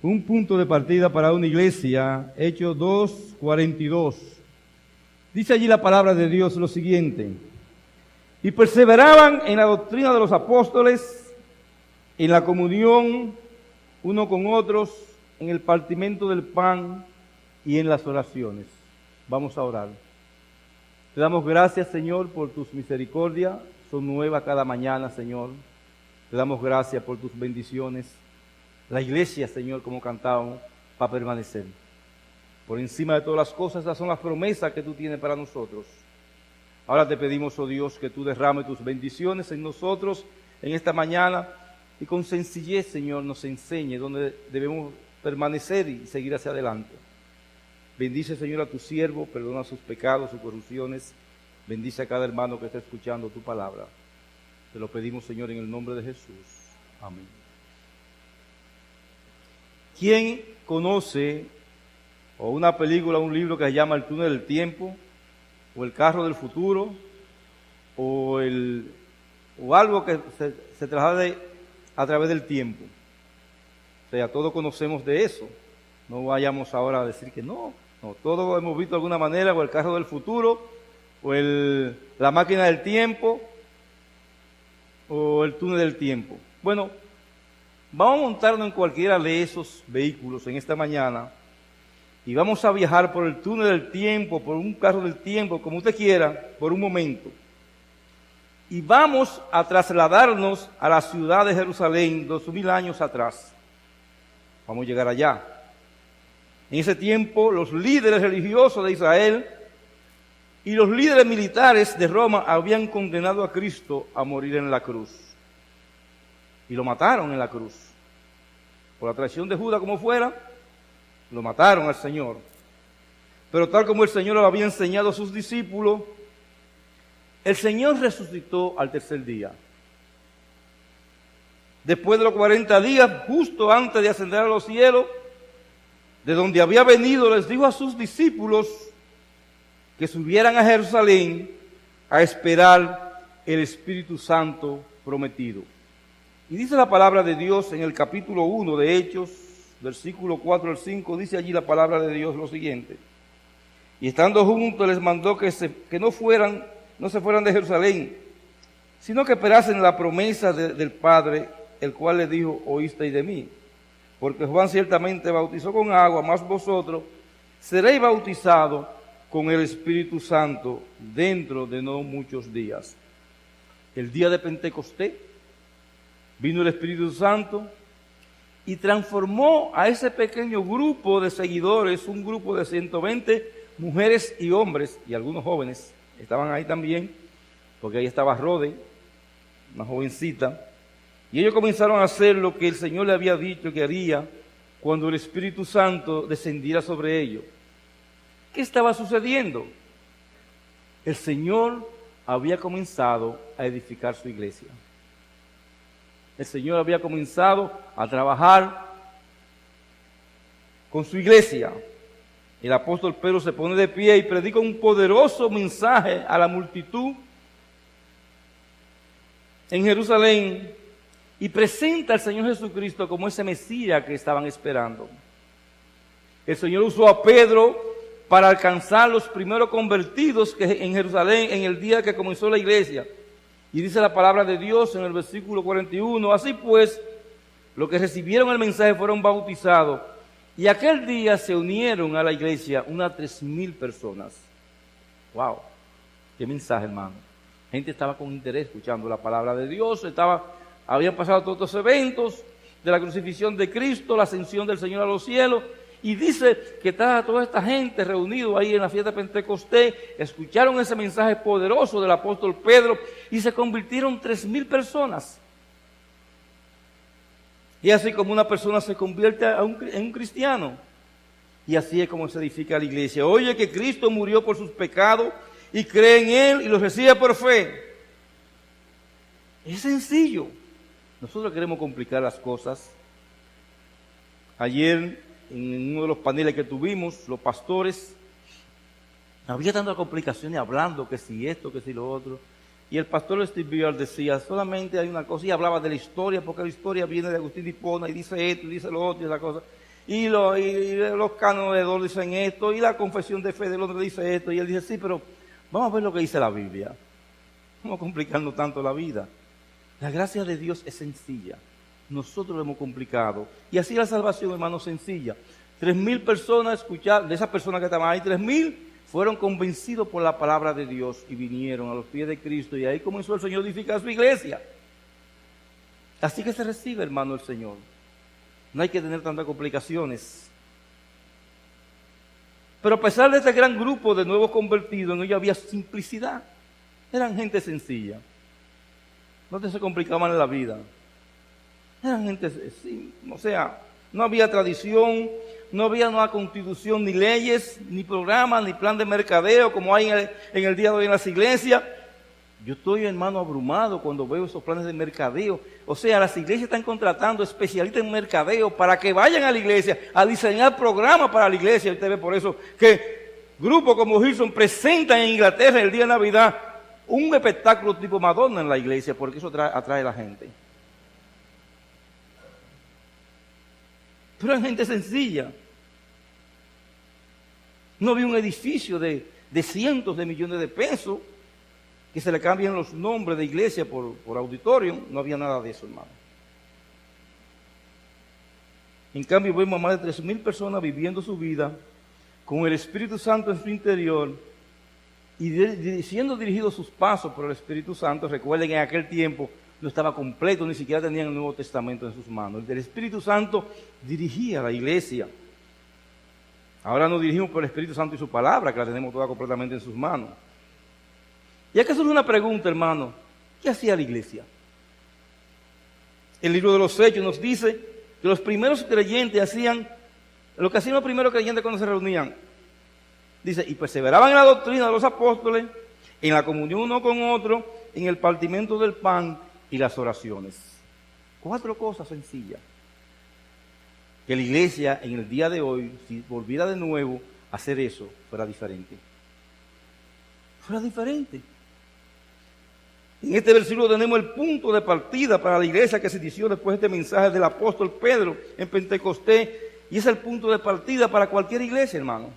Un punto de partida para una iglesia, Hechos 2:42. Dice allí la palabra de Dios lo siguiente: y perseveraban en la doctrina de los apóstoles, en la comunión uno con otros, en el partimiento del pan y en las oraciones. Vamos a orar. Te damos gracias, Señor, por tus misericordias, son nuevas cada mañana, Señor. Te damos gracias por tus bendiciones. La iglesia, Señor, como cantábamos, va a permanecer. Por encima de todas las cosas, esas son las promesas que tú tienes para nosotros. Ahora te pedimos, oh Dios, que tú derrames tus bendiciones en nosotros en esta mañana y con sencillez, Señor, nos enseñe dónde debemos permanecer y seguir hacia adelante. Bendice, Señor, a tu siervo, perdona sus pecados, sus corrupciones. Bendice a cada hermano que está escuchando tu palabra. Te lo pedimos, Señor, en el nombre de Jesús. Amén. ¿Quién conoce o una película, un libro que se llama El túnel del tiempo, o El carro del futuro, o algo que se traslade a través del tiempo? O sea, todos conocemos de eso. No vayamos ahora a decir que no. No, todos hemos visto de alguna manera o El carro del futuro, o La máquina del tiempo, o El túnel del tiempo. Bueno, vamos a montarnos en cualquiera de esos vehículos en esta mañana y vamos a viajar por el túnel del tiempo, por un carro del tiempo, como usted quiera, por un momento. Y vamos a trasladarnos a la ciudad de Jerusalén 2000 años atrás. Vamos a llegar allá. En ese tiempo, los líderes religiosos de Israel y los líderes militares de Roma habían condenado a Cristo a morir en la cruz. Y lo mataron en la cruz. Por la traición de Judas, como fuera, lo mataron al Señor. Pero tal como el Señor lo había enseñado a sus discípulos, el Señor resucitó al tercer día. Después de los 40 días, justo antes de ascender a los cielos, de donde había venido, les dijo a sus discípulos que subieran a Jerusalén a esperar el Espíritu Santo prometido. Y dice la palabra de Dios en el capítulo 1 de Hechos, versículo 4 al 5, dice allí la palabra de Dios lo siguiente: y estando juntos les mandó que no se fueran de Jerusalén, sino que esperasen la promesa del Padre, el cual les dijo: oísteis de mí. Porque Juan ciertamente bautizó con agua, mas vosotros seréis bautizados con el Espíritu Santo dentro de no muchos días. El día de Pentecostés vino el Espíritu Santo y transformó a ese pequeño grupo de seguidores, un grupo de 120 mujeres y hombres, y algunos jóvenes estaban ahí también, porque ahí estaba Rode, una jovencita, y ellos comenzaron a hacer lo que el Señor le había dicho que haría cuando el Espíritu Santo descendiera sobre ellos. ¿Qué estaba sucediendo? El Señor había comenzado a edificar su iglesia. El Señor había comenzado a trabajar con su iglesia. El apóstol Pedro se pone de pie y predica un poderoso mensaje a la multitud en Jerusalén y presenta al Señor Jesucristo como ese Mesías que estaban esperando. El Señor usó a Pedro para alcanzar los primeros convertidos en Jerusalén en el día que comenzó la iglesia. Y dice la palabra de Dios en el versículo 41, así pues, los que recibieron el mensaje fueron bautizados, y aquel día se unieron a la iglesia unas 3,000 personas. ¡Wow! ¡Qué mensaje, hermano! La gente estaba con interés escuchando la palabra de Dios, habían pasado todos estos eventos de la crucifixión de Cristo, la ascensión del Señor a los cielos, y dice que estaba toda esta gente reunida ahí en la fiesta de Pentecostés, escucharon ese mensaje poderoso del apóstol Pedro y se convirtieron 3,000 personas. Y así como una persona se convierte en un cristiano, y así es como se edifica la iglesia. Oye que Cristo murió por sus pecados y cree en Él y lo recibe por fe. Es sencillo. Nosotros queremos complicar las cosas. Ayer, en uno de los paneles que tuvimos, los pastores, había tantas complicaciones hablando, que si esto, que si lo otro. Y el pastor Steve Beard decía, solamente hay una cosa, y hablaba de la historia, porque la historia viene de Agustín de Hipona, y dice esto, y dice lo otro, y esa cosa. y los cánones de Dor dicen esto, y la confesión de fe de Londres dice esto, y él dice, sí, pero vamos a ver lo que dice la Biblia. Vamos complicando tanto la vida. La gracia de Dios es sencilla. Nosotros lo hemos complicado. Y así la salvación, hermano, sencilla. 3,000 personas escucharon, de esas personas que estaban ahí, 3,000 fueron convencidos por la palabra de Dios y vinieron a los pies de Cristo. Y ahí comenzó el Señor a edificar su iglesia. Así que se recibe, hermano, el Señor. No hay que tener tantas complicaciones. Pero a pesar de este gran grupo de nuevos convertidos, en ellos había simplicidad. Eran gente sencilla. No se complicaban en la vida. Eran gente, o sea, no había tradición, no había una constitución, ni leyes, ni programas, ni plan de mercadeo como hay en el día de hoy en las iglesias. Yo estoy, hermano, abrumado cuando veo esos planes de mercadeo. O sea, las iglesias están contratando especialistas en mercadeo para que vayan a la iglesia a diseñar programas para la iglesia. Usted ve por eso que grupos como Hilson presentan en Inglaterra el día de Navidad un espectáculo tipo Madonna en la iglesia, porque eso atrae a la gente. Pero es gente sencilla. No había un edificio de cientos de millones de pesos que se le cambian los nombres de iglesia por auditorium. No había nada de eso, hermano. En cambio, vemos a más de 3,000 personas viviendo su vida con el Espíritu Santo en su interior y siendo dirigidos sus pasos por el Espíritu Santo. Recuerden que en aquel tiempo no estaba completo, ni siquiera tenían el Nuevo Testamento en sus manos. El Espíritu Santo dirigía a la iglesia. Ahora nos dirigimos por el Espíritu Santo y su palabra, que la tenemos toda completamente en sus manos. Y aquí surge una pregunta, hermano. ¿Qué hacía la iglesia? El libro de los Hechos nos dice que los primeros creyentes hacían lo que hacían los primeros creyentes cuando se reunían. Dice, y perseveraban en la doctrina de los apóstoles, en la comunión uno con otro, en el partimiento del pan y las oraciones. 4 cosas sencillas. Que la iglesia en el día de hoy, si volviera de nuevo a hacer eso, fuera diferente. Fuera diferente. En este versículo tenemos el punto de partida para la iglesia que se inició después de este mensaje del apóstol Pedro en Pentecostés, y es el punto de partida para cualquier iglesia, hermano.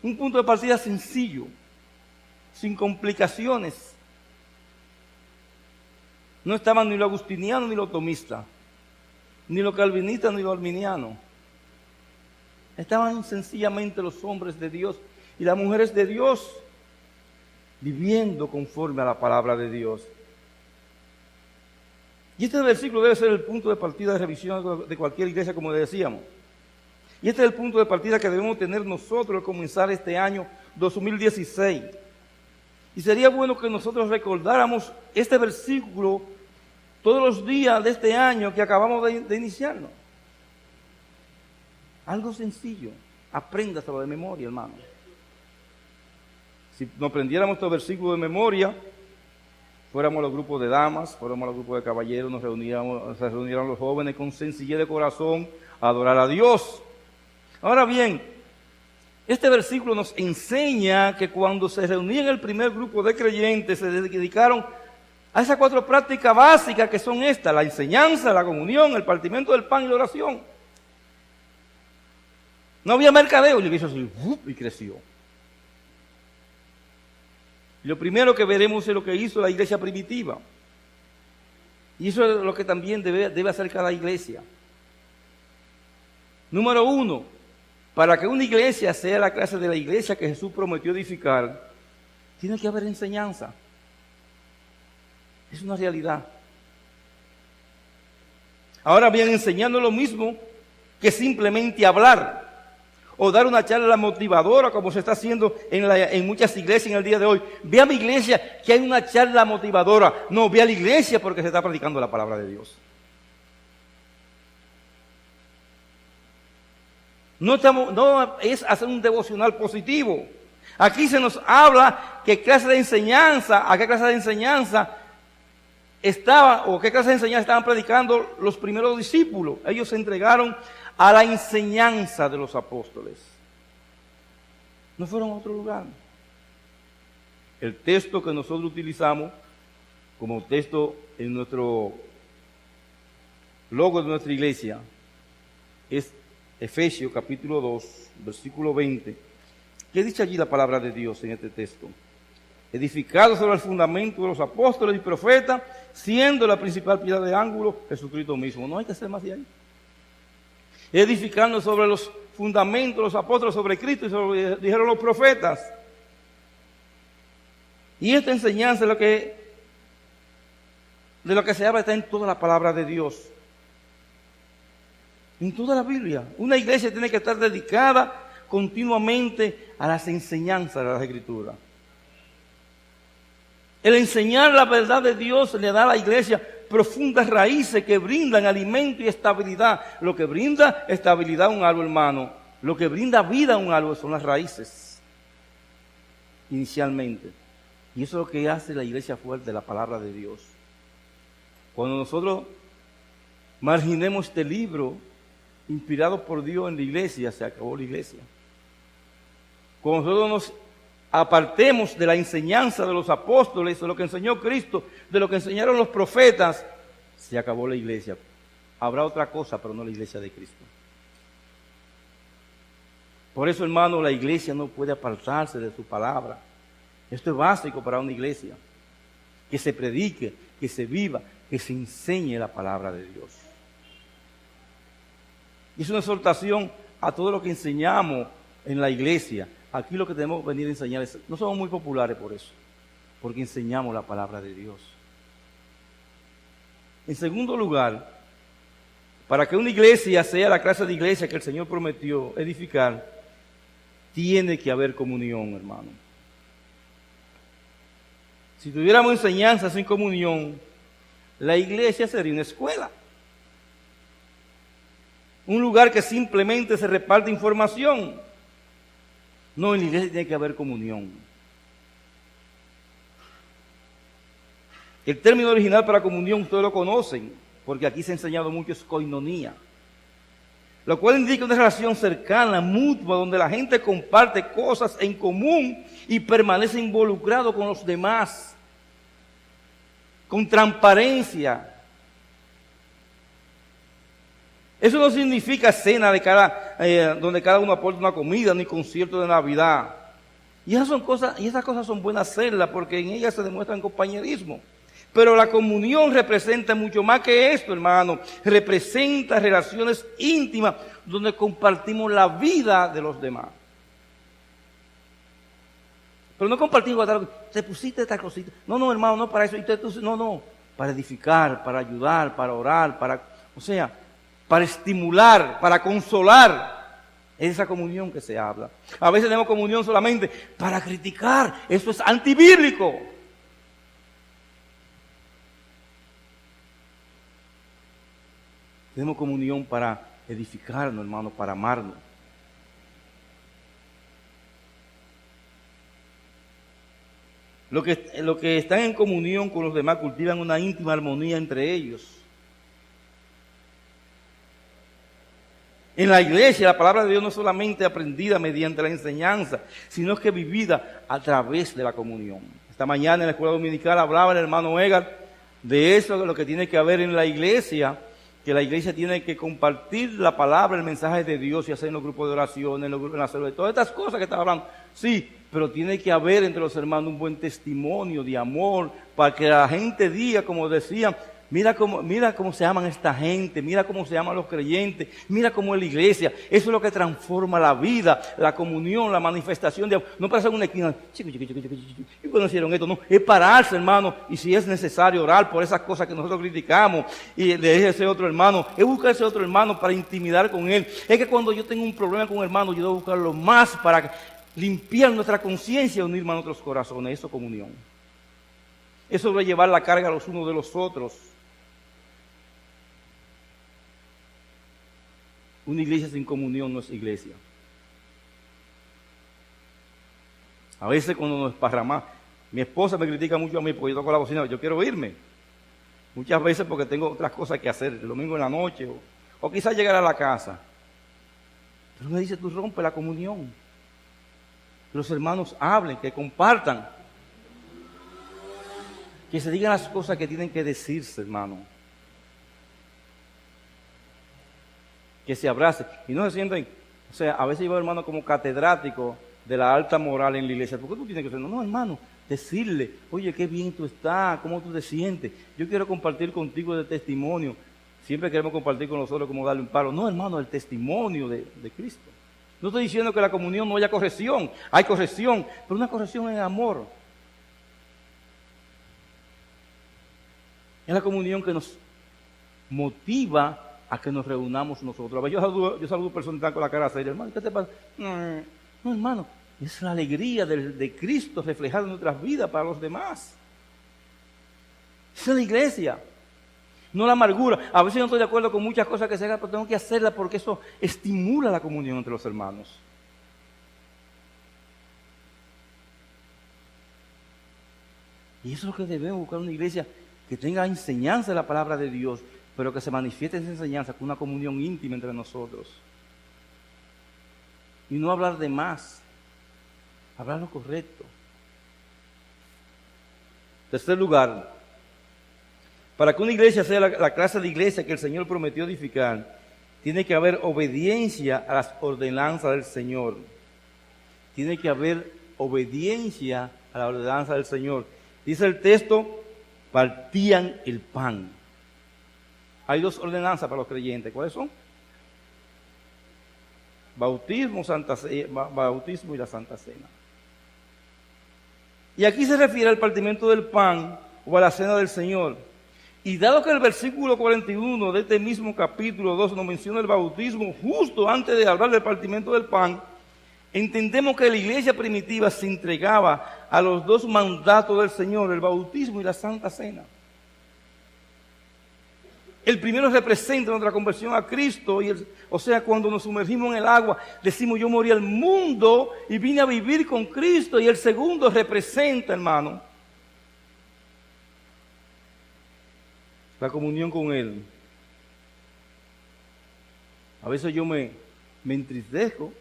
Un punto de partida sencillo, sin complicaciones. No estaban ni los agustinianos ni los tomistas, ni los calvinistas ni los arminianos. Estaban sencillamente los hombres de Dios y las mujeres de Dios viviendo conforme a la palabra de Dios. Y este versículo debe ser el punto de partida de revisión de cualquier iglesia, como decíamos. Y este es el punto de partida que debemos tener nosotros al comenzar este año 2016. Y sería bueno que nosotros recordáramos este versículo todos los días de este año que acabamos de iniciarnos. Algo sencillo. Apréndaselo de memoria, hermano. Si nos aprendiéramos estos versículos de memoria, fuéramos a los grupos de damas, fuéramos a los grupos de caballeros, se reunieran los jóvenes con sencillez de corazón a adorar a Dios. Ahora bien, este versículo nos enseña que cuando se reunían el primer grupo de creyentes, se dedicaron a esas 4 prácticas básicas que son estas: la enseñanza, la comunión, el partimiento del pan y la oración. No había mercadeo, y la iglesia así, y creció. Y lo primero que veremos es lo que hizo la iglesia primitiva. Y eso es lo que también debe hacer cada iglesia. Número 1, para que una iglesia sea la clase de la iglesia que Jesús prometió edificar, tiene que haber enseñanza. Es una realidad. Ahora bien, enseñando lo mismo que simplemente hablar o dar una charla motivadora, como se está haciendo en muchas iglesias en el día de hoy. Ve a mi iglesia que hay una charla motivadora. No, ve a la iglesia porque se está predicando la palabra de Dios. No es hacer un devocional positivo. Aquí se nos habla qué clase de enseñanza, a qué clase de enseñanza qué clase de enseñanza estaban predicando los primeros discípulos. Ellos se entregaron a la enseñanza de los apóstoles. No fueron a otro lugar. El texto que nosotros utilizamos como texto en nuestro logo de nuestra iglesia es Efesios capítulo 2, versículo 20. ¿Qué dice allí la palabra de Dios en este texto? Edificado sobre el fundamento de los apóstoles y profetas, siendo la principal piedra de ángulo Jesucristo mismo. No hay que hacer más de ahí. Edificando sobre los fundamentos de los apóstoles, sobre Cristo, y sobre, dijeron los profetas. Y esta enseñanza de lo que se habla está en toda la palabra de Dios. En toda la Biblia. Una iglesia tiene que estar dedicada continuamente a las enseñanzas de las Escrituras. El enseñar la verdad de Dios le da a la iglesia profundas raíces que brindan alimento y estabilidad. Lo que brinda estabilidad a un árbol, hermano, lo que brinda vida a un árbol son las raíces, inicialmente. Y eso es lo que hace la iglesia fuerte, la palabra de Dios. Cuando nosotros marginemos este libro, inspirado por Dios en la iglesia, se acabó la iglesia. Cuando nosotros nos apartemos de la enseñanza de los apóstoles, de lo que enseñó Cristo, de lo que enseñaron los profetas, se acabó la iglesia. Habrá otra cosa, pero no la iglesia de Cristo. Por eso, hermano, la iglesia no puede apartarse de su palabra. Esto es básico para una iglesia. Que se predique, que se viva, que se enseñe la palabra de Dios. Y es una exhortación a todo lo que enseñamos en la iglesia. Aquí lo que tenemos que venir a enseñar es, no somos muy populares por eso, porque enseñamos la palabra de Dios. En segundo lugar, para que una iglesia sea la clase de iglesia que el Señor prometió edificar, tiene que haber comunión, hermano. Si tuviéramos enseñanza sin comunión, la iglesia sería una escuela. Un lugar que simplemente se reparte información. No, en la iglesia tiene que haber comunión. El término original para comunión ustedes lo conocen, porque aquí se ha enseñado mucho, es koinonía. Lo cual indica una relación cercana, mutua, donde la gente comparte cosas en común y permanece involucrado con los demás, con transparencia. Eso no significa cena donde cada uno aporta una comida, ni concierto de Navidad. Y esas cosas son buenas hacerlas, porque en ellas se demuestra compañerismo. Pero la comunión representa mucho más que esto, hermano. Representa relaciones íntimas donde compartimos la vida de los demás. Pero no compartimos, te pusiste esta cosita. No, hermano, no para eso. No, para edificar, para ayudar, para orar, para estimular, para consolar. Es esa comunión que se habla. A veces tenemos comunión solamente para criticar. Eso es antibíblico. Tenemos comunión para edificarnos, hermano, para amarnos. Los que están en comunión con los demás cultivan una íntima armonía entre ellos. En la iglesia la palabra de Dios no es solamente aprendida mediante la enseñanza, sino que vivida a través de la comunión. Esta mañana en la escuela dominical hablaba el hermano Edgar de eso, de lo que tiene que haber en la iglesia, que la iglesia tiene que compartir la palabra, el mensaje de Dios y hacer en los grupos de oración, en la célula, todas estas cosas que estaba hablando. Sí, pero tiene que haber entre los hermanos un buen testimonio de amor, para que la gente diga, como decían, mira cómo se aman esta gente, mira cómo se aman los creyentes, mira cómo es la iglesia. Eso es lo que transforma la vida, la comunión, la manifestación de amor. No para hacer una esquina, ¿y cuando hicieron esto? No, es pararse, hermano, y si es necesario orar por esas cosas que nosotros criticamos, y de ese otro hermano, es buscar ese otro hermano para intimidar con él. Es que cuando yo tengo un problema con un hermano, yo debo buscarlo más para limpiar nuestra conciencia y unirme a nuestros corazones. Eso es comunión. Eso debe llevar la carga los unos de los otros. Una iglesia sin comunión no es iglesia. A veces cuando nos esparramamos, mi esposa me critica mucho a mí porque yo toco la bocina, yo quiero irme. Muchas veces porque tengo otras cosas que hacer, el domingo en la noche, o quizás llegar a la casa. Pero me dice, tú rompes la comunión. Que los hermanos hablen, que compartan. Que se digan las cosas que tienen que decirse, hermano. que se abracen y no se sienten, o sea, a veces yo veo hermano como catedrático de la alta moral en la iglesia. ¿Por qué tú tienes que ser? No, hermano, decirle, oye, qué bien tú estás, cómo tú te sientes, yo quiero compartir contigo de testimonio. Siempre queremos compartir con nosotros como darle un palo. No, hermano, el testimonio de Cristo. No estoy diciendo que en la comunión no haya corrección, hay corrección, pero una corrección en amor. Es la comunión que nos motiva a que nos reunamos nosotros. A ver, yo saludo personas que están con la cara seria, hermano, ¿qué te pasa? No, hermano, es la alegría de Cristo reflejada en nuestras vidas para los demás. Esa es la iglesia, no la amargura. A veces no estoy de acuerdo con muchas cosas que se hagan, pero tengo que hacerlas porque eso estimula la comunión entre los hermanos. Y eso es lo que debemos buscar en una iglesia, que tenga enseñanza de la palabra de Dios, pero que se manifieste esa enseñanza con una comunión íntima entre nosotros. Y no hablar de más, hablar lo correcto. Tercer lugar, para que una iglesia sea la clase de iglesia que el Señor prometió edificar, tiene que haber obediencia a las ordenanzas del Señor. Tiene que haber obediencia a la ordenanza del Señor. Dice el texto, partían el pan. Hay dos ordenanzas para los creyentes. ¿Cuáles son? Bautismo y la Santa Cena. Y aquí se refiere al partimiento del pan o a la cena del Señor. Y dado que el versículo 41 de este mismo capítulo 2 nos menciona el bautismo justo antes de hablar del partimiento del pan, entendemos que la iglesia primitiva se entregaba a los dos mandatos del Señor, el bautismo y la Santa Cena. El primero representa nuestra conversión a Cristo, o sea, cuando nos sumergimos en el agua, decimos yo morí al mundo y vine a vivir con Cristo. Y el segundo representa, hermano, la comunión con Él. A veces yo me entristezco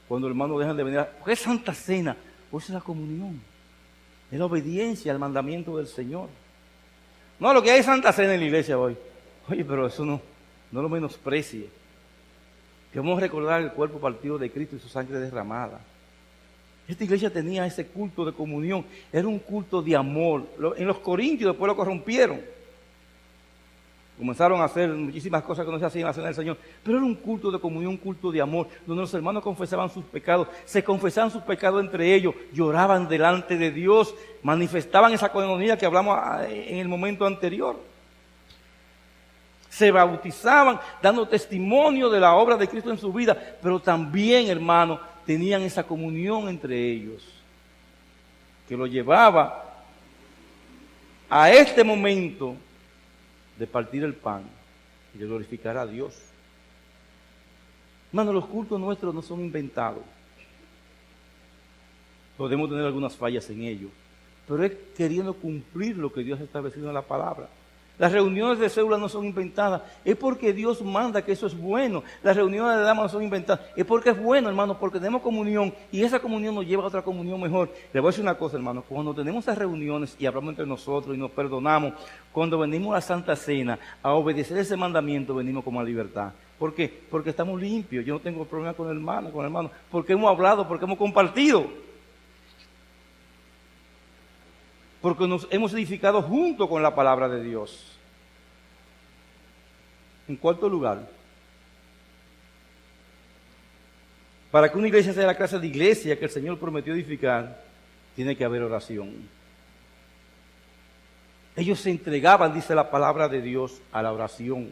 cuando hermanos dejan de venir. ¿Qué es Santa Cena? Pues es la comunión, es la obediencia al mandamiento del Señor. No, lo que hay es Santa Cena en la iglesia hoy. Oye, pero eso no lo menosprecie. Que vamos a recordar el cuerpo partido de Cristo y su sangre derramada. Esta iglesia tenía ese culto de comunión, era un culto de amor. En los Corintios después lo corrompieron. Comenzaron a hacer muchísimas cosas que no se hacían en la cena del Señor. Pero era un culto de comunión, un culto de amor, donde los hermanos confesaban sus pecados, se confesaban sus pecados entre ellos, lloraban delante de Dios, manifestaban esa comunión que hablamos en el momento anterior. Se bautizaban dando testimonio de la obra de Cristo en su vida, pero también, hermanos, tenían esa comunión entre ellos, que lo llevaba a este momento de partir el pan y de glorificar a Dios. Hermano, los cultos nuestros no son inventados. Podemos tener algunas fallas en ellos, pero es queriendo cumplir lo que Dios ha establecido en la palabra. Las reuniones de célula no son inventadas, es porque Dios manda que eso es bueno. Las reuniones de damas no son inventadas, es porque es bueno, hermano, porque tenemos comunión y esa comunión nos lleva a otra comunión mejor. Le voy a decir una cosa, hermano, cuando tenemos esas reuniones y hablamos entre nosotros y nos perdonamos, cuando venimos a la Santa Cena a obedecer ese mandamiento, venimos como a libertad. ¿Por qué? Porque estamos limpios, yo no tengo problema con el hermano, porque hemos hablado, porque hemos compartido. Porque nos hemos edificado junto con la palabra de Dios. En cuarto lugar, para que una iglesia sea la clase de iglesia que el Señor prometió edificar, tiene que haber oración. Ellos se entregaban, dice la palabra de Dios, a la oración.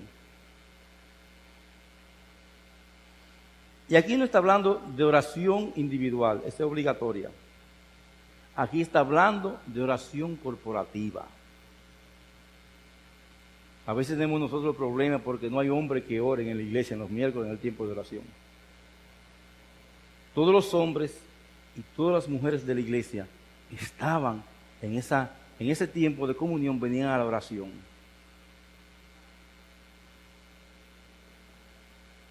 Y aquí no está hablando de oración individual, esa es obligatoria. Aquí está hablando de oración corporativa. A veces tenemos nosotros problemas porque no hay hombres que oren en la iglesia en los miércoles en el tiempo de oración. Todos los hombres y todas las mujeres de la iglesia estaban en ese tiempo de comunión, venían a la oración.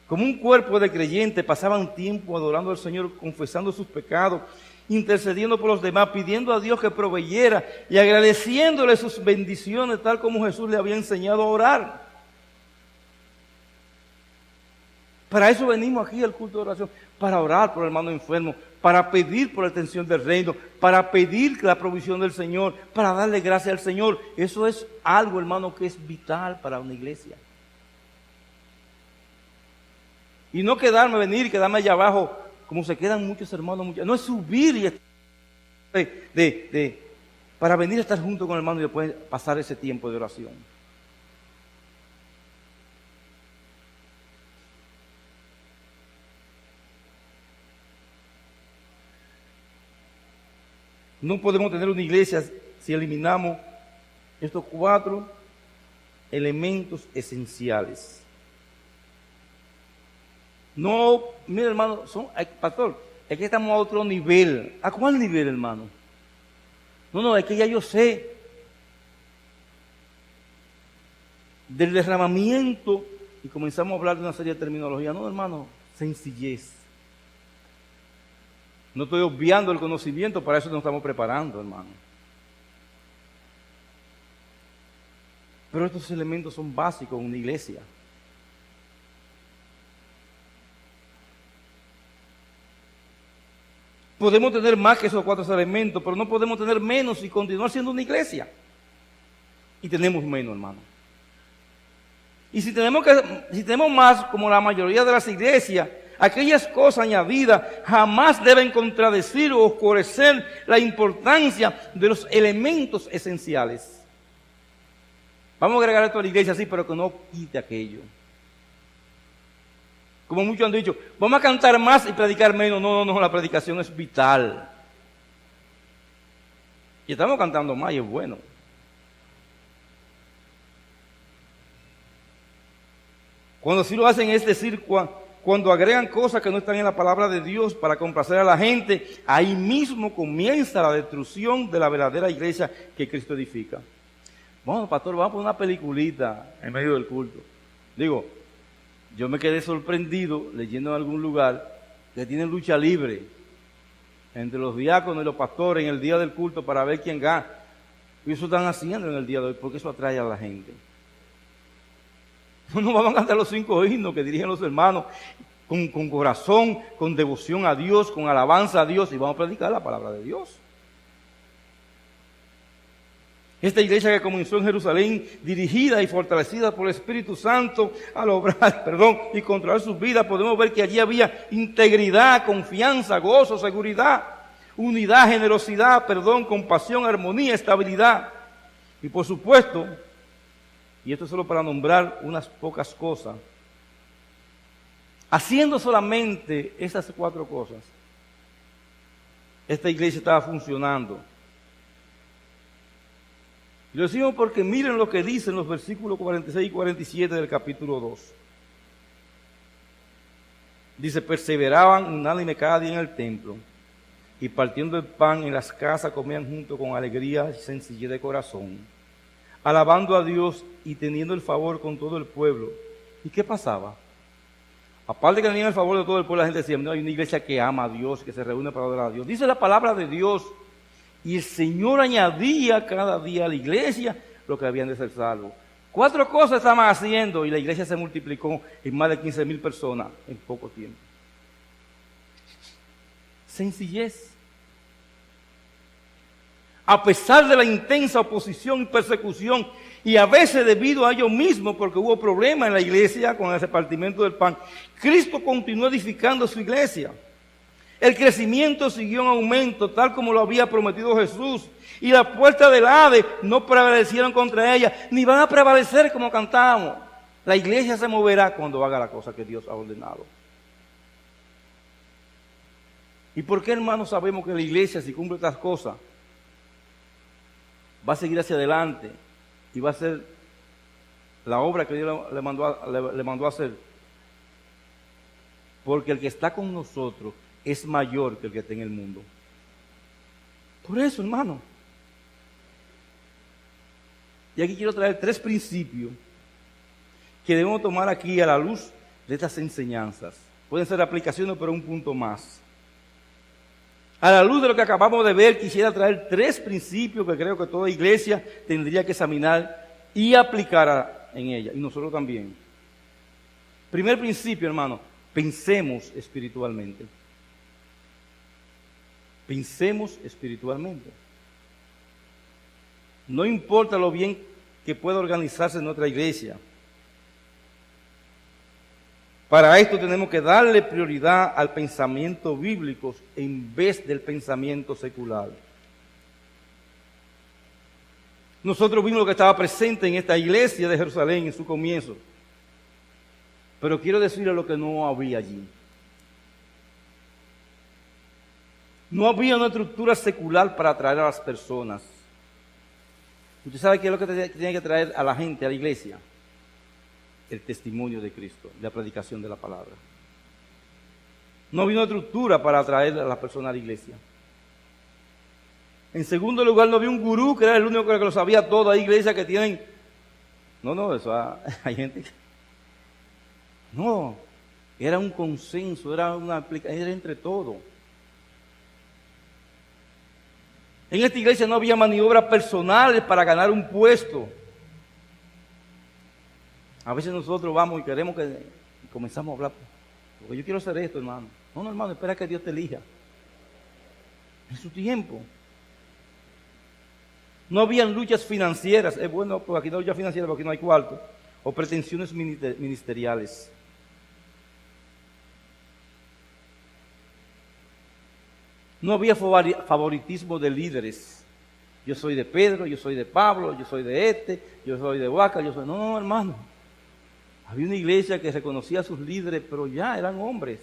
Como un cuerpo de creyentes pasaban tiempo adorando al Señor, confesando sus pecados, intercediendo por los demás, pidiendo a Dios que proveyera y agradeciéndole sus bendiciones, tal como Jesús le había enseñado a orar. Para eso venimos aquí al culto de oración, para orar por el hermano enfermo, para pedir por la extensión del reino, para pedir la provisión del Señor, para darle gracias al Señor. Eso es algo, hermano, que es vital para una iglesia. Y no venir y quedarme allá abajo, como se quedan muchos hermanos. No es subir y para venir a estar junto con el hermano y después pasar ese tiempo de oración. No podemos tener una iglesia si eliminamos estos 4 elementos esenciales. No, mire hermano, pastor, es que estamos a otro nivel. ¿A cuál nivel, hermano? No, es que ya yo sé del derramamiento y comenzamos a hablar de una serie de terminología. No, hermano, sencillez. No estoy obviando el conocimiento, para eso nos estamos preparando, hermano. Pero estos elementos son básicos en una iglesia. Podemos tener más que esos 4 elementos, pero no podemos tener menos y continuar siendo una iglesia. Y tenemos menos, hermano. Y si tenemos más, como la mayoría de las iglesias, aquellas cosas añadidas jamás deben contradecir o oscurecer la importancia de los elementos esenciales. Vamos a agregar esto a la iglesia, sí, pero que no quite aquello. Como muchos han dicho, vamos a cantar más y predicar menos. No, la predicación es vital. Y estamos cantando más y es bueno. Cuando sí lo hacen es decir, cuando agregan cosas que no están en la palabra de Dios para complacer a la gente, ahí mismo comienza la destrucción de la verdadera iglesia que Cristo edifica. Bueno, pastor, vamos a poner una peliculita en medio del culto. Digo, yo me quedé sorprendido leyendo en algún lugar que tienen lucha libre entre los diáconos y los pastores en el día del culto para ver quién gana. Y eso están haciendo en el día de hoy porque eso atrae a la gente. No vamos a cantar los 5 himnos que dirigen los hermanos con corazón, con devoción a Dios, con alabanza a Dios, y vamos a predicar la palabra de Dios. Esta iglesia que comenzó en Jerusalén, dirigida y fortalecida por el Espíritu Santo al obrar, y controlar sus vidas, podemos ver que allí había integridad, confianza, gozo, seguridad, unidad, generosidad, compasión, armonía, estabilidad. Y por supuesto, y esto es solo para nombrar unas pocas cosas, haciendo solamente esas 4 cosas, esta iglesia estaba funcionando. Y lo decimos porque miren lo que dicen los versículos 46 y 47 del capítulo 2. Dice, perseveraban unánime cada día en el templo, y partiendo el pan en las casas comían junto con alegría y sencillez de corazón, alabando a Dios y teniendo el favor con todo el pueblo. ¿Y qué pasaba? Aparte que tenían el favor de todo el pueblo, la gente decía, no, hay una iglesia que ama a Dios, que se reúne para adorar a Dios. Dice la palabra de Dios, y el Señor añadía cada día a la iglesia lo que habían de ser salvos. 4 cosas estaban haciendo y la iglesia se multiplicó en más de 15,000 personas en poco tiempo. Sencillez. A pesar de la intensa oposición y persecución, y a veces debido a ello mismo, porque hubo problemas en la iglesia con el repartimiento del pan, Cristo continuó edificando su iglesia. El crecimiento siguió en aumento, tal como lo había prometido Jesús. Y las puertas del Hades no prevalecieron contra ella, ni van a prevalecer como cantábamos. La iglesia se moverá cuando haga la cosa que Dios ha ordenado. ¿Y por qué, hermanos, sabemos que la iglesia, si cumple estas cosas, va a seguir hacia adelante y va a hacer la obra que Dios le mandó a hacer? Porque el que está con nosotros es mayor que el que está en el mundo. Por eso, hermano. Y aquí quiero traer 3 principios que debemos tomar aquí a la luz de estas enseñanzas. Pueden ser aplicaciones, pero un punto más. A la luz de lo que acabamos de ver, quisiera traer 3 principios que creo que toda iglesia tendría que examinar y aplicar en ella, y nosotros también. Primer principio, hermano, pensemos espiritualmente. Pensemos espiritualmente. No importa lo bien que pueda organizarse nuestra iglesia. Para esto tenemos que darle prioridad al pensamiento bíblico en vez del pensamiento secular. Nosotros vimos lo que estaba presente en esta iglesia de Jerusalén en su comienzo. Pero quiero decirle lo que no había allí. No había una estructura secular para atraer a las personas. ¿Usted sabe qué es lo que tiene que traer a la gente, a la iglesia? El testimonio de Cristo, la predicación de la palabra. No había una estructura para atraer a las personas a la iglesia. En segundo lugar, no había un gurú que era el único que lo sabía todo. Hay iglesias que tienen... No, eso hay gente que... No, era un consenso, era una aplicación, era entre todos. En esta iglesia no había maniobras personales para ganar un puesto. A veces nosotros vamos y queremos que comenzamos a hablar, porque yo quiero hacer esto, hermano. No, hermano, espera que Dios te elija. En su tiempo. No habían luchas financieras. Es bueno, pues aquí no hay luchas financieras porque aquí no hay cuarto. O pretensiones ministeriales. No había favoritismo de líderes. Yo soy de Pedro, yo soy de Pablo, yo soy de este, yo soy de Huaca, yo soy... No, hermano. Había una iglesia que reconocía a sus líderes, pero ya eran hombres.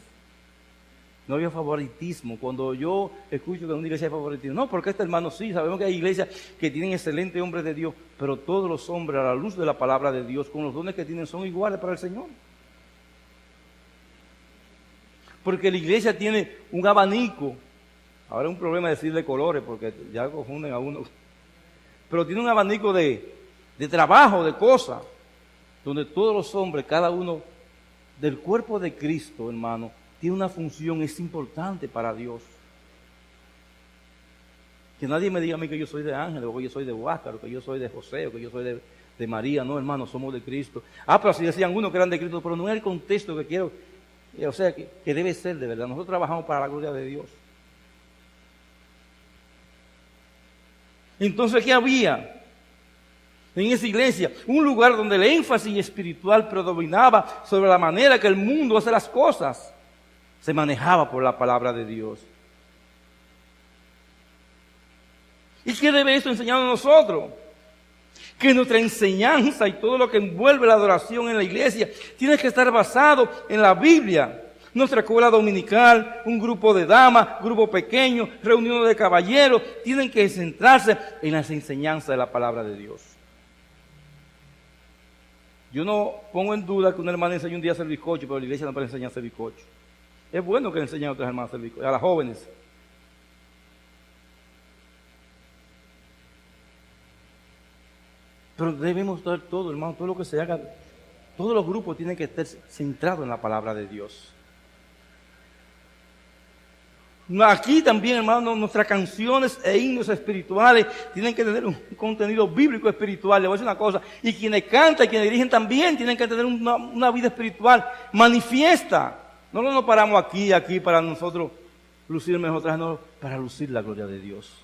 No había favoritismo. Cuando yo escucho que en una iglesia hay favoritismo, no, porque este hermano sí, sabemos que hay iglesias que tienen excelentes hombres de Dios, pero todos los hombres a la luz de la palabra de Dios, con los dones que tienen, son iguales para el Señor. Porque la iglesia tiene un abanico. Ahora es un problema decirle colores, porque ya confunden a uno. Pero tiene un abanico de trabajo, de cosas, donde todos los hombres, cada uno del cuerpo de Cristo, hermano, tiene una función, es importante para Dios. Que nadie me diga a mí que yo soy de Ángel, o que yo soy de Huáscar, o que yo soy de José, o que yo soy de María. No, hermano, somos de Cristo. Pero así decían unos que eran de Cristo, pero no es el contexto que quiero, o sea, que debe ser de verdad. Nosotros trabajamos para la gloria de Dios. Entonces, ¿qué había en esa iglesia? Un lugar donde el énfasis espiritual predominaba sobre la manera que el mundo hace las cosas. Se manejaba por la palabra de Dios. ¿Y qué debe esto enseñarnos a nosotros? Que nuestra enseñanza y todo lo que envuelve la adoración en la iglesia tiene que estar basado en la Biblia. Nuestra escuela dominical, un grupo de damas, grupo pequeño, reuniones de caballeros, tienen que centrarse en las enseñanzas de la palabra de Dios. Yo no pongo en duda que una hermana enseñe un día a hacer bizcocho, pero la iglesia no puede enseñar a hacer bizcocho. Es bueno que le enseñen a otras hermanas a hacer bizcocho, a las jóvenes. Pero debemos dar todo, hermano, todo lo que se haga. Todos los grupos tienen que estar centrados en la palabra de Dios. Aquí también, hermano, nuestras canciones e himnos espirituales tienen que tener un contenido bíblico espiritual. Le voy a decir una cosa, y quienes cantan y quienes dirigen también tienen que tener una vida espiritual manifiesta. No nos paramos aquí para nosotros lucir mejor traje, no, para lucir la gloria de Dios.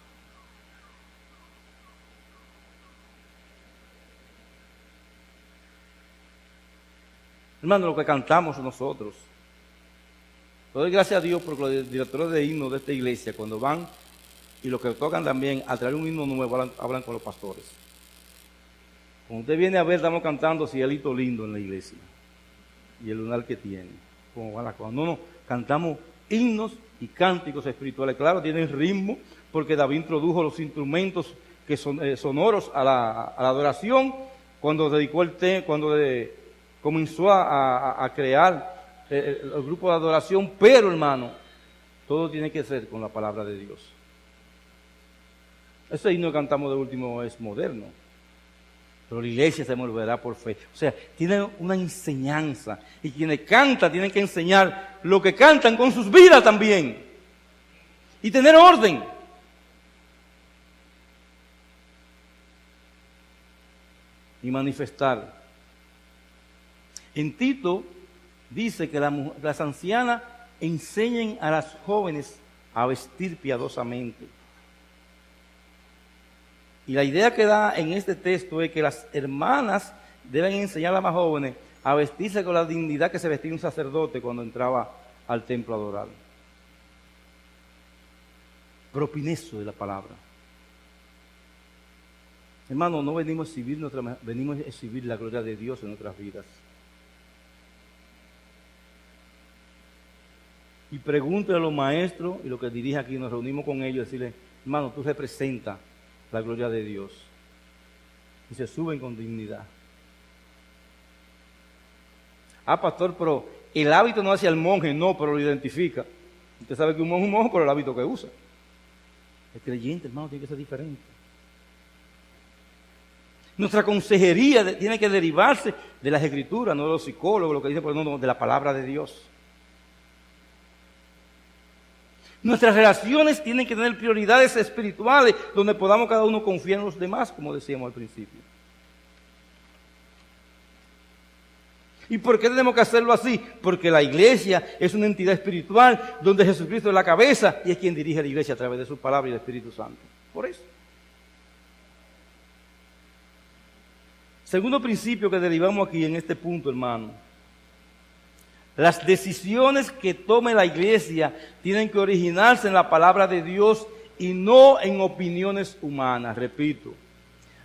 Hermano, lo que cantamos nosotros. Doy gracias a Dios porque los directores de himnos de esta iglesia, cuando van y los que tocan también, a traer un himno nuevo, hablan con los pastores. Cuando usted viene a ver, estamos cantando Cielito Lindo en la iglesia. Y el lunar que tiene. Como van las cosas. No, cantamos himnos y cánticos espirituales. Claro, tienen ritmo, porque David introdujo los instrumentos que son sonoros a la adoración cuando comenzó a crear el grupo de adoración, pero hermano, todo tiene que ser con la palabra de Dios. Ese himno que cantamos de último es moderno, pero la iglesia se moverá por fe. O sea, tiene una enseñanza, y quienes cantan tienen que enseñar lo que cantan con sus vidas también, y tener orden. Y manifestar. En Tito dice que las ancianas enseñen a las jóvenes a vestir piadosamente. Y la idea que da en este texto es que las hermanas deben enseñar a las más jóvenes a vestirse con la dignidad que se vestía un sacerdote cuando entraba al templo a adorar. Propineso de la palabra. Hermano, no venimos a exhibir venimos a exhibir la gloria de Dios en nuestras vidas. Y pregúntale a los maestros y los que dirigen aquí, nos reunimos con ellos y decirles, hermano, tú representas la gloria de Dios. Y se suben con dignidad. Ah, pastor, pero el hábito no hacia el monje, no, pero lo identifica. Usted sabe que un monje es un monje por el hábito que usa. El creyente, hermano, tiene que ser diferente. Nuestra consejería tiene que derivarse de las escrituras, no de los psicólogos, lo que dicen, pero no, de la palabra de Dios. Nuestras relaciones tienen que tener prioridades espirituales donde podamos cada uno confiar en los demás, como decíamos al principio. ¿Y por qué tenemos que hacerlo así? Porque la iglesia es una entidad espiritual donde Jesucristo es la cabeza y es quien dirige la iglesia a través de su palabra y del Espíritu Santo. Por eso. Segundo principio que derivamos aquí en este punto, hermano. Las decisiones que tome la iglesia tienen que originarse en la palabra de Dios y no en opiniones humanas. Repito,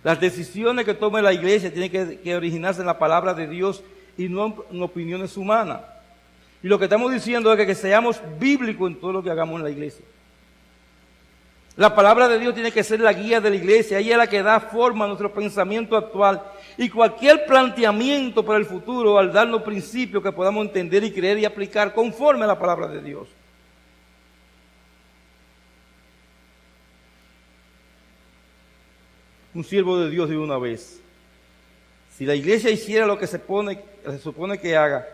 las decisiones que tome la iglesia tienen que originarse en la palabra de Dios y no en opiniones humanas. Y lo que estamos diciendo es que seamos bíblicos en todo lo que hagamos en la iglesia. La palabra de Dios tiene que ser la guía de la iglesia, ella es la que da forma a nuestro pensamiento actual. Y cualquier planteamiento para el futuro, al darnos principios que podamos entender y creer y aplicar conforme a la palabra de Dios. Un siervo de Dios dijo una vez, si la iglesia hiciera lo que se supone que haga,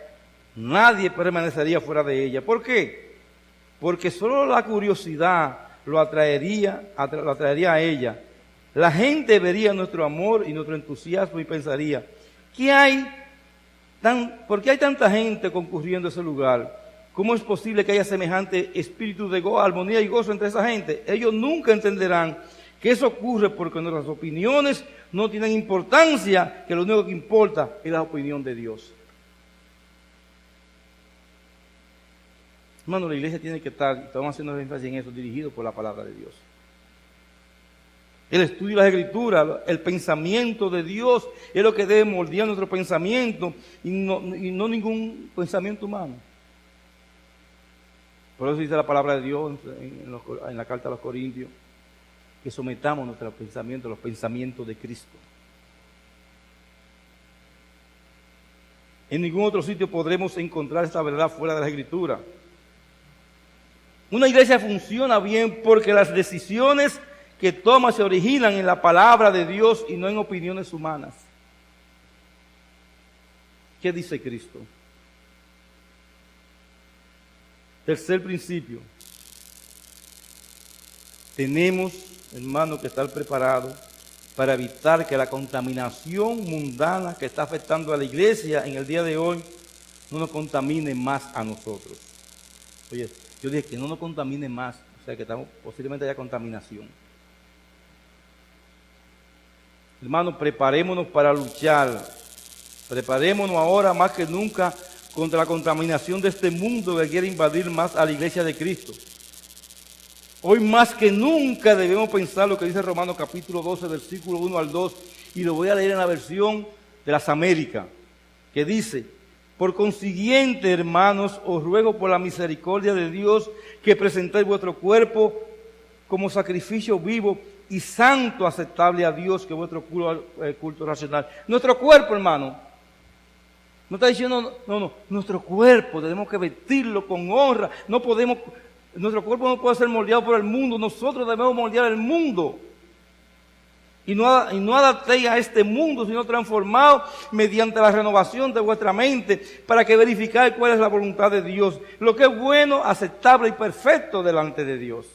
nadie permanecería fuera de ella. ¿Por qué? Porque solo la curiosidad lo atraería a ella. La gente vería nuestro amor y nuestro entusiasmo y pensaría, ¿por qué hay tanta gente concurriendo a ese lugar? ¿Cómo es posible que haya semejante espíritu de armonía y gozo entre esa gente? Ellos nunca entenderán que eso ocurre porque nuestras opiniones no tienen importancia, que lo único que importa es la opinión de Dios. Hermano, la iglesia tiene que estar, estamos haciendo énfasis en eso, dirigido por la palabra de Dios. El estudio de las escrituras, el pensamiento de Dios es lo que debe moldear nuestro pensamiento y no ningún pensamiento humano. Por eso dice la palabra de Dios en la carta a los Corintios, que sometamos nuestro pensamiento a los pensamientos de Cristo. En ningún otro sitio podremos encontrar esta verdad fuera de la escritura. Una iglesia funciona bien porque las decisiones que toma se originan en la palabra de Dios y no en opiniones humanas. ¿Qué dice Cristo? Tercer principio. Tenemos, hermano, que estar preparados para evitar que la contaminación mundana que está afectando a la iglesia en el día de hoy no nos contamine más a nosotros. Oye, yo dije que no nos contamine más, o sea que posiblemente haya contaminación. Hermanos, preparémonos para luchar. Preparémonos ahora más que nunca contra la contaminación de este mundo que quiere invadir más a la iglesia de Cristo. Hoy más que nunca debemos pensar lo que dice Romanos capítulo 12, versículo 1 al 2, y lo voy a leer en la versión de las Américas, que dice: por consiguiente, hermanos, os ruego por la misericordia de Dios que presentéis vuestro cuerpo como sacrificio vivo y santo, aceptable a Dios, que es vuestro culto racional. Nuestro cuerpo, hermano, no está diciendo, no, nuestro cuerpo tenemos que vestirlo con honra. Nuestro cuerpo no puede ser moldeado por el mundo, nosotros debemos moldear el mundo. Y no adaptéis a este mundo, sino transformados mediante la renovación de vuestra mente, para que verificáis cuál es la voluntad de Dios, lo que es bueno, aceptable y perfecto delante de Dios.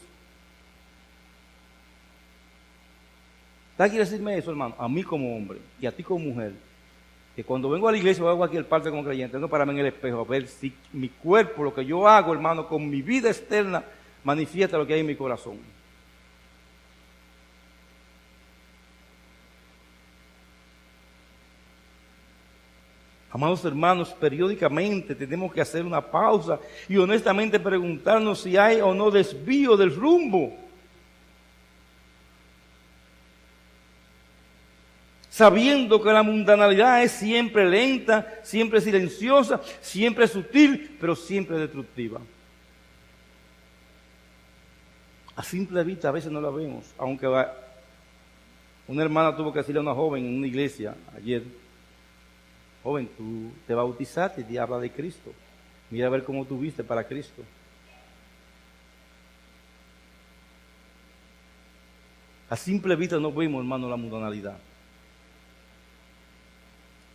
¿Sabes qué quiere decirme eso, hermano? A mí como hombre y a ti como mujer. que cuando vengo a la iglesia o hago aquí el parte como creyente, tengo que pararme en el espejo a ver si mi cuerpo, lo que yo hago, hermano, con mi vida externa, manifiesta lo que hay en mi corazón. Amados hermanos, periódicamente tenemos que hacer una pausa y honestamente preguntarnos si hay o no desvío del rumbo. Sabiendo que la mundanalidad es siempre lenta, siempre silenciosa, siempre sutil, pero siempre destructiva. A simple vista a veces no la vemos, aunque una hermana tuvo que decirle a una joven en una iglesia ayer: joven, tú te bautizaste y te habla de Cristo. Mira a ver cómo tú viste para Cristo. A simple vista no vemos, hermano, la mundanalidad.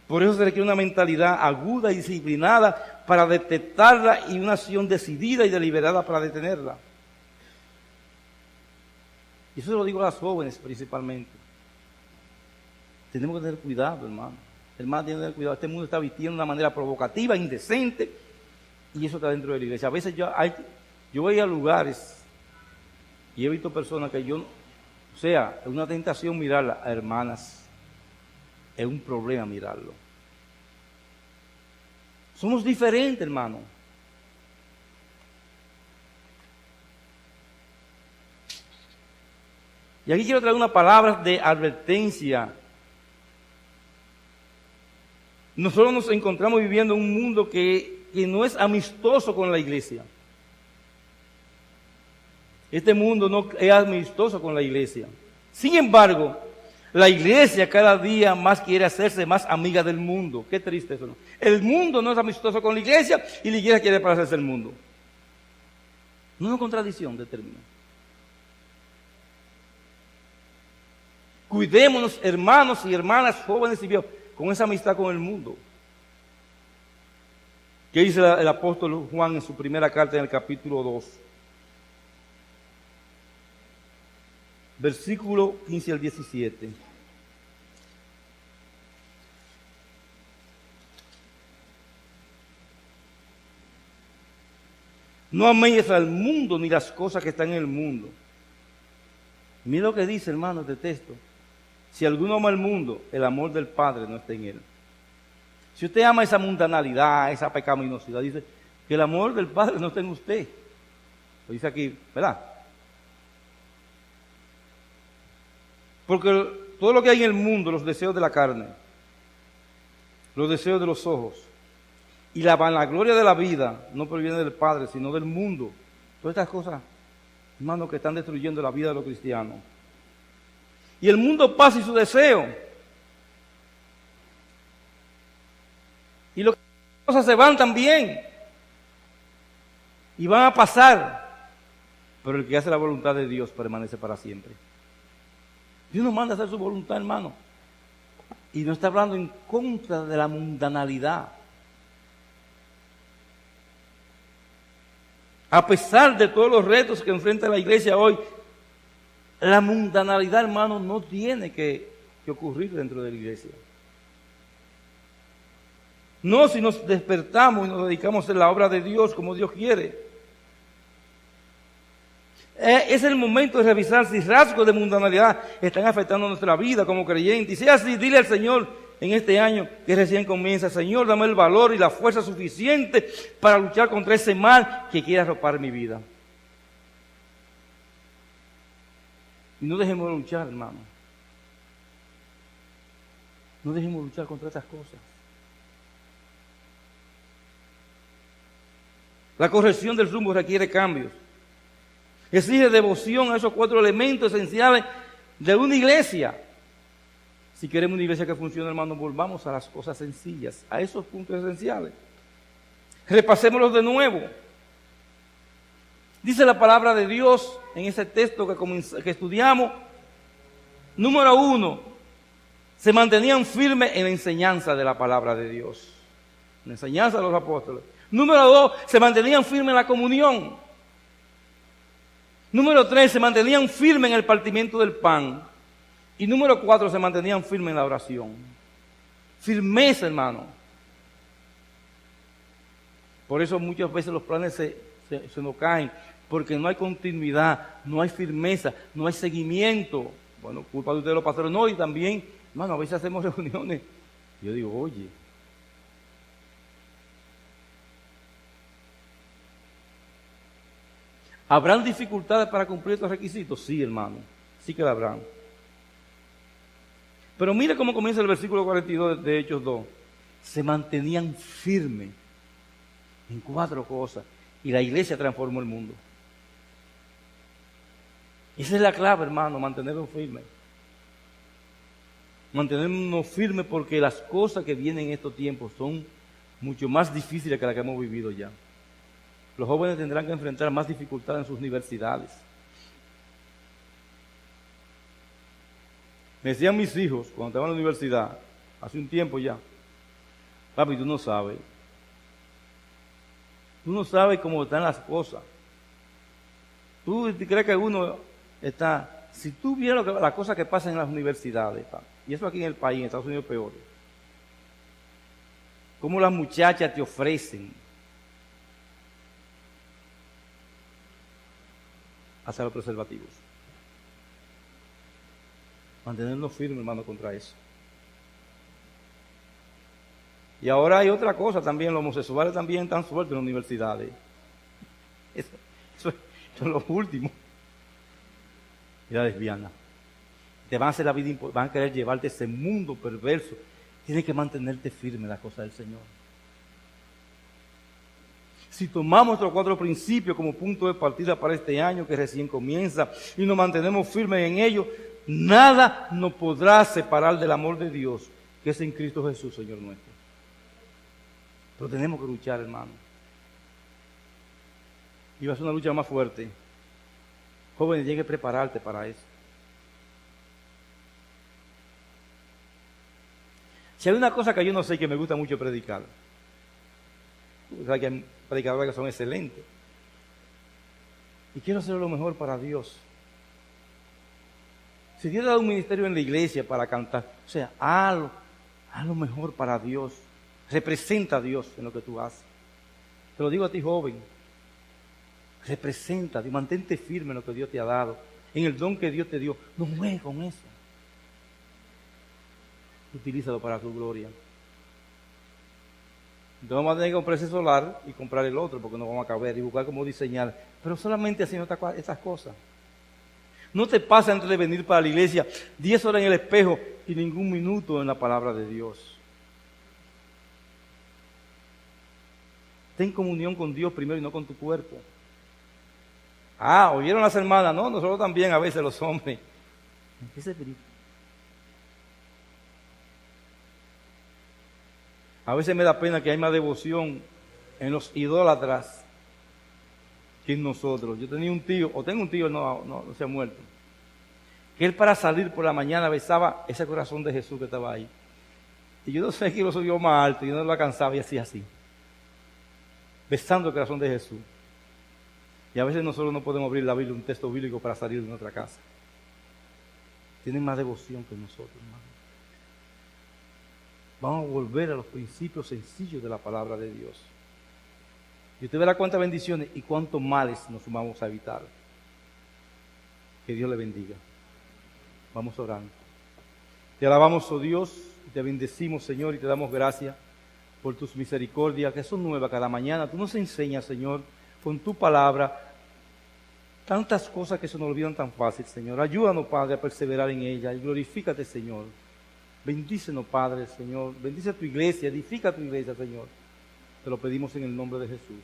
Por eso se requiere una mentalidad aguda y disciplinada para detectarla y una acción decidida y deliberada para detenerla. Y eso lo digo a las jóvenes principalmente. Tenemos que tener cuidado, hermano. Hermano, tiene que tener cuidado. Este mundo está vistiendo de una manera provocativa, indecente, y eso está dentro de la iglesia. A veces yo voy a lugares y he visto personas que es una tentación mirarlas a hermanas. Es un problema mirarlo. Somos diferentes, hermano. Y aquí quiero traer una palabra de advertencia. Nosotros nos encontramos viviendo en un mundo que no es amistoso con la iglesia. Este mundo no es amistoso con la iglesia. Sin embargo, la iglesia cada día más quiere hacerse más amiga del mundo. Qué triste eso, ¿no? El mundo no es amistoso con la iglesia y la iglesia quiere parecerse al mundo. No es una contradicción de términos. Cuidémonos, hermanos y hermanas, jóvenes y viejos, con esa amistad con el mundo. ¿Qué dice el apóstol Juan en su primera carta en el capítulo 2? Versículo 15 al 17. No améis al mundo ni las cosas que están en el mundo. Mira lo que dice, hermano, este texto. Si alguno ama el mundo, el amor del Padre no está en él. Si usted ama esa mundanalidad, esa pecaminosidad, dice que el amor del Padre no está en usted. Lo dice aquí, ¿verdad? Porque todo lo que hay en el mundo, los deseos de la carne, los deseos de los ojos y la vanagloria de la vida, no proviene del Padre, sino del mundo. Todas estas cosas, hermanos, que están destruyendo la vida de los cristianos. Y el mundo pasa y su deseo. Y las cosas se van también. Y van a pasar. Pero el que hace la voluntad de Dios permanece para siempre. Dios nos manda a hacer su voluntad, hermano. Y no está hablando en contra de la mundanalidad. A pesar de todos los retos que enfrenta la iglesia hoy, la mundanalidad, hermano, no tiene que ocurrir dentro de la iglesia. No si nos despertamos y nos dedicamos a hacer la obra de Dios como Dios quiere. Es el momento de revisar si rasgos de mundanalidad están afectando nuestra vida como creyentes. Y si es así, dile al Señor en este año que recién comienza: Señor, dame el valor y la fuerza suficiente para luchar contra ese mal que quiere arropar mi vida. Y no dejemos de luchar, hermano. No dejemos de luchar contra estas cosas. La corrección del rumbo requiere cambios. Exige devoción a esos 4 elementos esenciales de una iglesia. Si queremos una iglesia que funcione, hermano, volvamos a las cosas sencillas, a esos puntos esenciales. Repasémoslos de nuevo. Dice la palabra de Dios en ese texto que estudiamos. Número 1, se mantenían firmes en la enseñanza de la palabra de Dios. En la enseñanza de los apóstoles. Número 2, se mantenían firmes en la comunión. Número 3, se mantenían firmes en el partimiento del pan. Y número 4, se mantenían firmes en la oración. Firmeza, hermano. Por eso muchas veces los planes se nos caen, porque no hay continuidad, no hay firmeza, no hay seguimiento. Bueno, culpa de ustedes los pastores, no, y también, hermano, a veces hacemos reuniones. Yo digo, oye, ¿habrán dificultades para cumplir estos requisitos? Sí, hermano, sí que la habrán. Pero mire cómo comienza el versículo 42 de Hechos 2. Se mantenían firmes en 4 cosas y la iglesia transformó el mundo. Esa es la clave, hermano, mantenernos firmes. Mantenernos firmes porque las cosas que vienen en estos tiempos son mucho más difíciles que las que hemos vivido ya. Los jóvenes tendrán que enfrentar más dificultades en sus universidades. Me decían mis hijos, cuando estaban en la universidad, hace un tiempo ya, papi, tú no sabes cómo están las cosas. Tú crees que uno está, si tú vieras las cosas que pasan en las universidades, papi, y eso aquí en el país, en Estados Unidos peor, cómo las muchachas te ofrecen hacia los preservativos. Mantenernos firmes, hermano, contra eso. Y ahora hay otra cosa también, los homosexuales también están sueltos en las universidades. Eso es lo último. Y la lesbiana. Te van a hacer la vida, van a querer llevarte ese mundo perverso. Tienes que mantenerte firme en las cosas del Señor. Si tomamos estos 4 principios como punto de partida para este año que recién comienza y nos mantenemos firmes en ellos, nada nos podrá separar del amor de Dios que es en Cristo Jesús, Señor nuestro. Pero tenemos que luchar, hermano. Y va a ser una lucha más fuerte. Jóvenes, llegue a prepararte para eso. Si hay una cosa que yo no sé que me gusta mucho predicar, o sea, que hay predicadores que son excelentes. Y quiero hacer lo mejor para Dios. Si Dios te da un ministerio en la iglesia para cantar, o sea, haz lo mejor para Dios. Representa a Dios en lo que tú haces. Te lo digo a ti, joven. Representa a Dios, mantente firme en lo que Dios te ha dado, en el don que Dios te dio. No juegues con eso. Utilízalo para tu gloria. Entonces vamos a tener que comprar ese solar y comprar el otro porque no vamos a caber y buscar cómo diseñar. Pero solamente haciendo estas cosas. No te pases antes de venir para la iglesia 10 horas en el espejo y ningún minuto en la palabra de Dios. Ten comunión con Dios primero y no con tu cuerpo. ¿Oyeron las hermanas? No, nosotros también a veces los hombres. ¿En qué se trata? A veces me da pena que hay más devoción en los idólatras que en nosotros. Yo tenía un tío, o tengo un tío, no se ha muerto, que él para salir por la mañana besaba ese corazón de Jesús que estaba ahí. Y yo no sé quién lo subió más alto, yo no lo alcanzaba y hacía así, besando el corazón de Jesús. Y a veces nosotros no podemos abrir la Biblia, un texto bíblico para salir de nuestra casa. Tienen más devoción que nosotros, hermano. Vamos a volver a los principios sencillos de la palabra de Dios. Y usted verá cuántas bendiciones y cuántos males nos vamos a evitar. Que Dios le bendiga. Vamos orando. Te alabamos, oh Dios, te bendecimos, Señor, y te damos gracias por tus misericordias que son nuevas cada mañana. Tú nos enseñas, Señor, con tu palabra, tantas cosas que se nos olvidan tan fácil, Señor. Ayúdanos, Padre, a perseverar en ellas y glorifícate, Señor. Bendícenos, Padre, Señor. Bendice a tu iglesia, edifica a tu iglesia, Señor. Te lo pedimos en el nombre de Jesús.